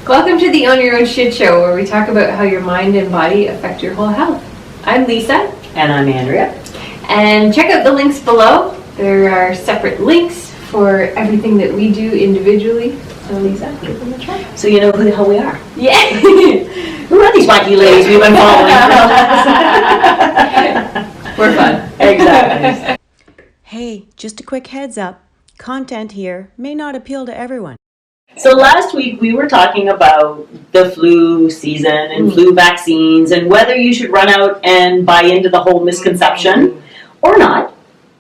Welcome to the Own Your Own Shit Show, where we talk about how your mind and body affect your whole health. I'm Lisa. And I'm Andrea. And check out the links below. There are separate links for everything that we do individually. So Lisa, give them a try. So you know who the hell we are. Yeah. Who are these wacky ladies we've been following? We're fun. Exactly. Hey, just a quick heads up. Content here may not appeal to everyone. So last week we were talking about the flu season and flu vaccines and whether you should run out and buy into the whole misconception or not.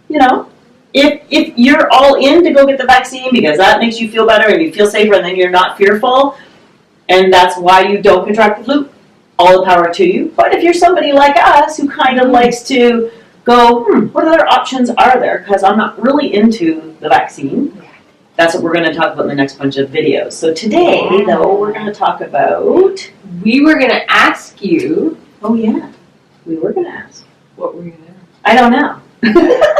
You know, if you're all in to go get the vaccine because that makes you feel better and you feel safer and then you're not fearful and that's why you don't contract the flu, all the power to you. But if you're somebody like us who kind of likes to go, what other options are there? Because I'm not really into the vaccine. That's what we're going to talk about in the next bunch of videos. So today, though, we're going to talk about... We were going to ask you... Oh, yeah. We were going to ask. What were you going to ask? I don't know.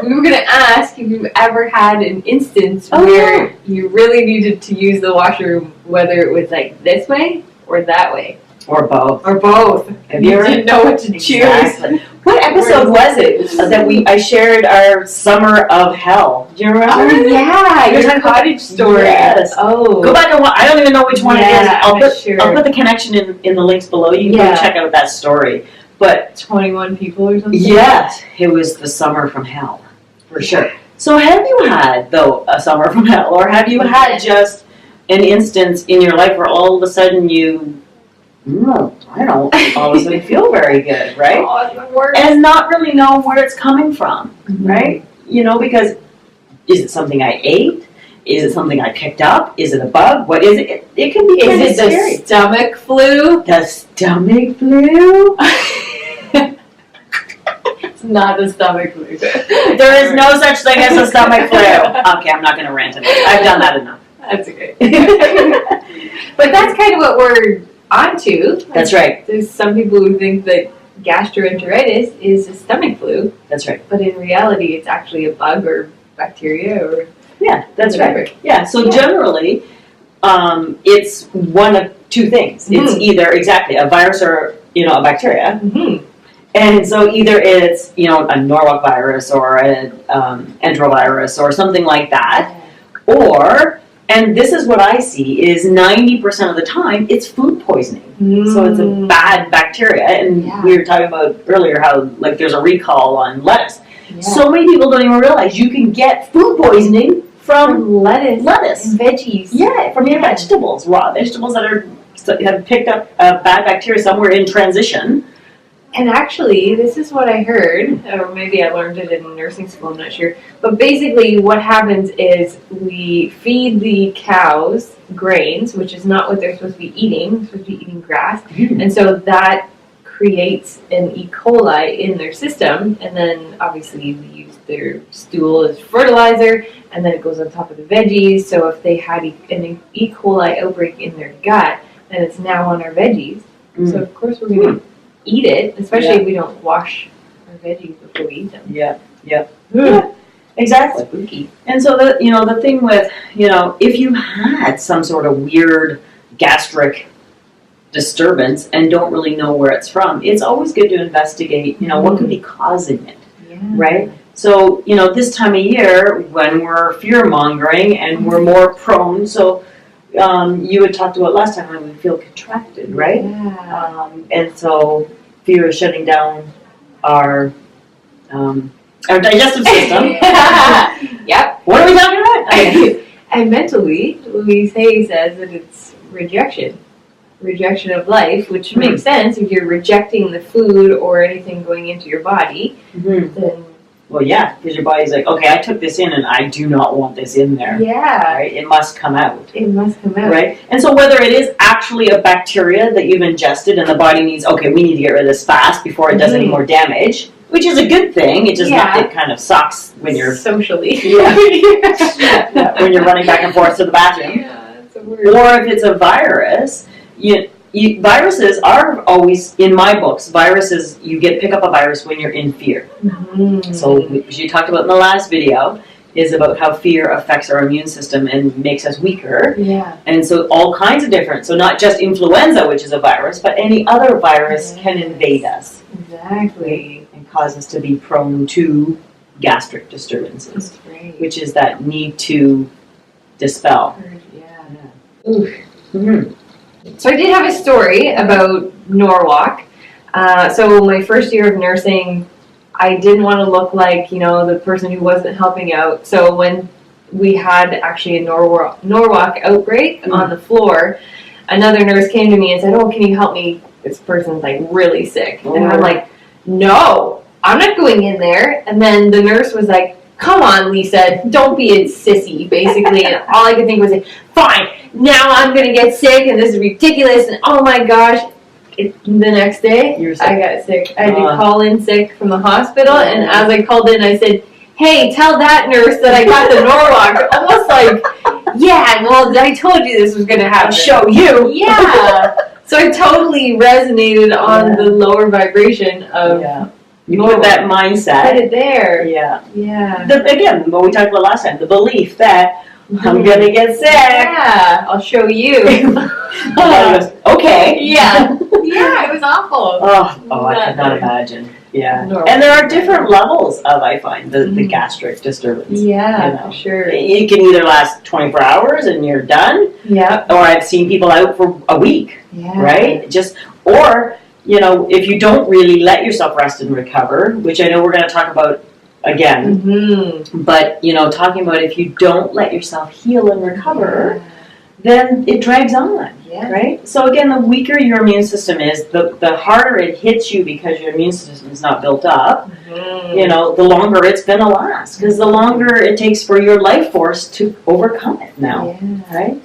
We were going to ask if you've ever had an instance where you really needed to use the washroom, whether it was like this way or that way. Or both. Or both. Have you ever didn't know what to choose. Exactly. What episode was it that I shared our summer of hell? Do you remember? Oh, yeah. Your cottage story. Yes. Oh. Go back and watch. I don't even know which one it is. I'll put the connection in the links below. You can go check out that story. But 21 people or something? Yes. It was the summer from hell. For sure. So have you had, though, a summer from hell? Or have you had just an instance in your life where all of a sudden you... I don't all of a sudden feel very good, right? Oh, it's the worst. And not really know where it's coming from, right? You know, because is it something I ate? Is it something I picked up? Is it a bug? What is it? It can be kind of scary. The stomach flu? The stomach flu? It's not the stomach flu. There is no such thing as a stomach flu. Okay, I'm not going to rant enough. I've done that enough. That's okay. But that's kind of what we're onto. That's right. There's some people who think that gastro-enteritis is a stomach flu. That's right. But in reality, it's actually a bug or bacteria or... Yeah, that's whatever. right. Yeah, so generally, it's one of two things. It's either, a virus or, a bacteria. And so either it's, a Norwalk virus or an enterovirus or something like that, or... And this is what I see is 90% of the time it's food poisoning. So it's a bad bacteria. And we were talking about earlier how there's a recall on lettuce. So many people don't even realize you can get food poisoning from lettuce. And veggies. Yeah, from your vegetables. Raw vegetables that have picked up a bad bacteria somewhere in transition. And actually, this is what I heard, or maybe I learned it in nursing school, I'm not sure. But basically what happens is we feed the cows grains, which is not what they're supposed to be eating. They're supposed to be eating grass. And so that creates an E. coli in their system. And then obviously we use their stool as fertilizer. And then it goes on top of the veggies. So if they had an E. coli outbreak in their gut, then it's now on our veggies. So of course we're going to eat it, especially if we don't wash our veggies before we eat them. Yeah, exactly. Spooky. And so the thing with, if you had some sort of weird gastric disturbance and don't really know where it's from, it's always good to investigate, what could be causing it, right? So, this time of year when we're fear-mongering and we're more prone, so you had talked about last time when we feel contracted, right? Yeah. And so fear is shutting down our digestive system. Yep. What are we talking about? Okay. And mentally, Louise Hay says that it's rejection of life, which makes sense. If you're rejecting the food or anything going into your body, then... Well, yeah, because your body's like, okay, I took this in and I do not want this in there. Yeah. Right? It must come out. It must come out. Right? And so whether it is actually a bacteria that you've ingested and the body needs, okay, we need to get rid of this fast before it does any more damage, which is a good thing. It just it kind of sucks when you're... Socially. When you're running back and forth to the bathroom. Yeah, that's a word. Or if it's a virus, viruses are always, in my books, pick up a virus when you're in fear. So as you talked about in the last video, is about how fear affects our immune system and makes us weaker. Yeah. And so all kinds of different, so not just influenza, which is a virus, but any other virus can invade us. Exactly. And cause us to be prone to gastric disturbances, Right. which is that need to dispel. Yeah. Oof. Mm-hmm. So I did have a story about Norwalk. So my first year of nursing, I didn't want to look like, the person who wasn't helping out. So when we had actually a Norwalk outbreak on the floor, another nurse came to me and said, "Oh, can you help me? This person's like really sick." And I'm like, "No, I'm not going in there." And then the nurse was like, "Come on, Lisa, don't be a sissy," basically. And all I could think was, "Fine, now I'm going to get sick and this is ridiculous." And oh my gosh. The next day, I got sick. I had to call in sick from the hospital, and as I called in, I said, "Hey, tell that nurse that I got the Norwalk." Almost like, yeah, well, I told you this was going to happen. I'll show you. Yeah. So I totally resonated on the lower vibration of You put that mindset. Put it there. Yeah. Yeah. Again, what we talked about last time, the belief that I'm going to get sick. Yeah, I'll show you. Goes, okay. Yeah. Yeah, it was awful. Oh, I could not imagine. Yeah. And there are different levels of, I find, the gastric disturbance. Yeah, for sure. It can either last 24 hours and you're done. Yeah. Or I've seen people out for a week. Yeah. Right? Or, if you don't really let yourself rest and recover, which I know we're going to talk about again. Mm-hmm. But, talking about if you don't let yourself heal and recover, then it drags on. Yeah. Right? So again, the weaker your immune system is, the harder it hits you because your immune system is not built up, the longer it's going to last. Because the longer it takes for your life force to overcome it now. Yeah. Right?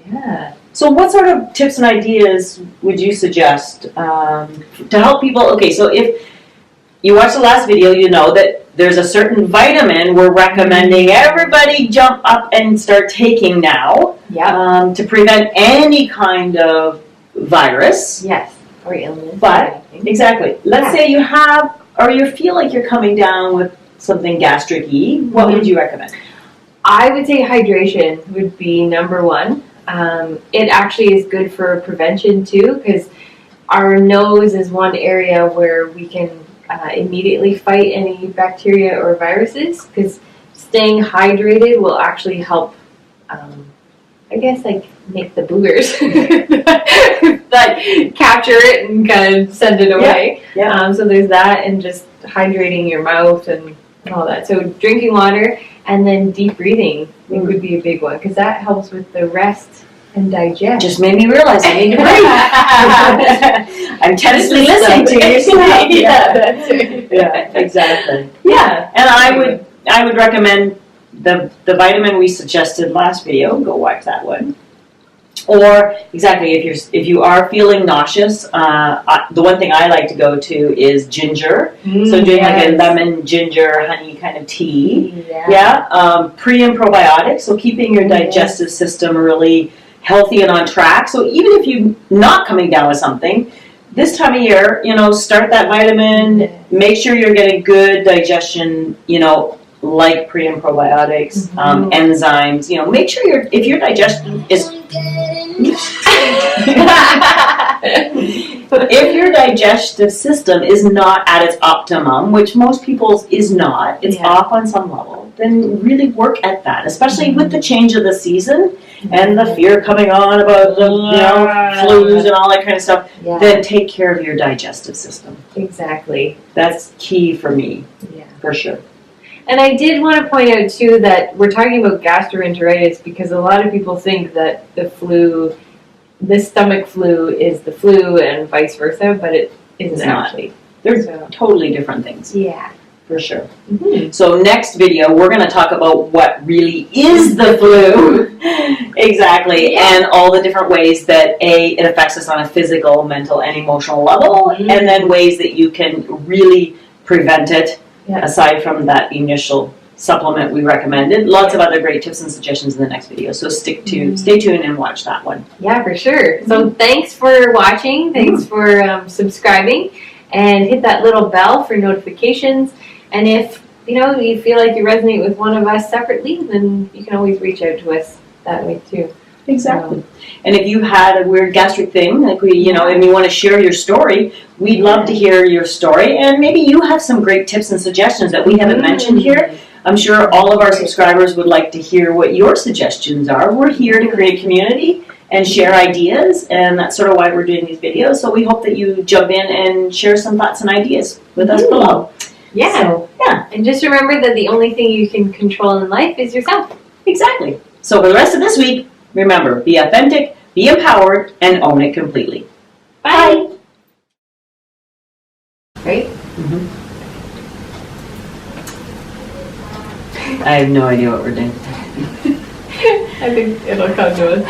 Yeah. So what sort of tips and ideas would you suggest to help people? Okay, so if you watched the last video, you know that there's a certain vitamin we're recommending everybody jump up and start taking now to prevent any kind of virus. Yes, or illness. But, exactly. Let's say you have, or you feel like you're coming down with something gastric-y. What would you recommend? I would say hydration would be number one. It actually is good for prevention too, because our nose is one area where we can immediately fight any bacteria or viruses, because staying hydrated will actually help, make the boogers that capture it and kind of send it away. Yeah. So there's that, and just hydrating your mouth and all that. So drinking water and then deep breathing would be a big one, because that helps with the rest and digest. Just made me realize I need to breathe. I'm tentatively listening to you. Yeah, that's it. Yeah, exactly. Yeah. And I would recommend the vitamin we suggested last video. Go watch that one. Or exactly, if you are feeling nauseous, the one thing I like to go to is ginger. So doing like a lemon, ginger, honey kind of tea. Pre and probiotics. So keeping your digestive system really healthy and on track. So even if you're not coming down with something, this time of year, start that vitamin. Make sure you're getting good digestion. Like pre and probiotics, enzymes. Make sure if your digestion is if your digestive system is not at its optimum, which most people's is not, it's off on some level, then really work at that, especially with the change of the season and the fear coming on about the flus and all that kind of stuff. Then take care of your digestive system. Exactly. That's key for me. Yeah. For sure. And I did want to point out, too, that we're talking about gastro-enteritis because a lot of people think that the stomach flu is the flu and vice versa, but it isn't actually. They're totally different things. Yeah. For sure. Mm-hmm. So next video, we're going to talk about what really is the flu. Exactly. Yeah. And all the different ways that it affects us on a physical, mental, and emotional level, and then ways that you can really prevent it. Yeah. Aside from that initial supplement we recommended. Lots of other great tips and suggestions in the next video. So stay tuned and watch that one. Yeah, for sure. So thanks for watching. Thanks for subscribing. And hit that little bell for notifications. And if you feel like you resonate with one of us separately, then you can always reach out to us that way too. Exactly. And if you had a weird gastric thing, like and you want to share your story, we'd love to hear your story. And maybe you have some great tips and suggestions that we haven't mentioned here. I'm sure all of our subscribers would like to hear what your suggestions are. We're here to create community and share ideas, and that's sort of why we're doing these videos. So we hope that you jump in and share some thoughts and ideas with us below. Yeah. So, yeah. And just remember that the only thing you can control in life is yourself. Exactly. So for the rest of this week, remember, be authentic, be empowered, and own it completely. Bye. Right? Mm-hmm. I have no idea what we're doing. I think it'll come to us.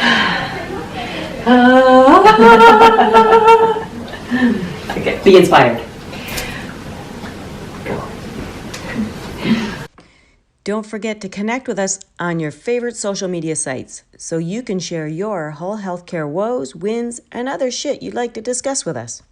Okay, be inspired. Don't forget to connect with us on your favorite social media sites so you can share your whole healthcare woes, wins, and other shit you'd like to discuss with us.